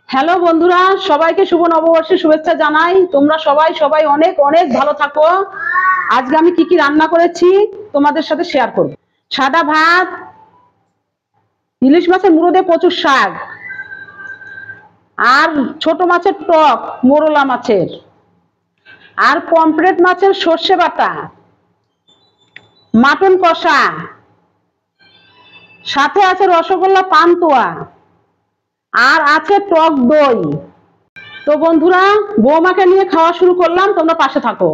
Hello বন্ধুরা, সবাইকে শুভ নববর্ষের শুভেচ্ছা জানাই। তোমরা সবাই সবাই অনেক অনেক ভালো থাকো। আজকে আমি কি কি রান্না করেছি তোমাদের সাথে শেয়ার করব। সাদা ভাত, ইলিশ মাছের মুড়ো দিয়ে প্রচুর শাক, আর ছোট মাছের টক মোরলা মাছের, আর পমফ্রেট মাছের সর্ষে বাটা, মাটন কষা, সাথে আছে রসগোল্লা পান্তুয়া, আর আছে টক দই। তো বন্ধুরা, বৌমাকে নিয়ে খাওয়া শুরু করলাম, তোমরা পাশে থাকো।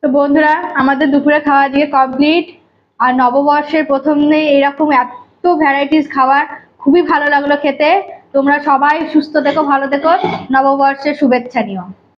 তো বন্ধুরা, আমাদের দুপুরে খাওয়া আজকে কমপ্লিট। আর নববর্ষের প্রথম দিনে এরকম এত ভ্যারাইটিস খাবার খুবই ভালো লাগলো খেতে। তোমরা সবাই সুস্থ থেকো, ভালো থেকো, নববর্ষের শুভেচ্ছা নিও।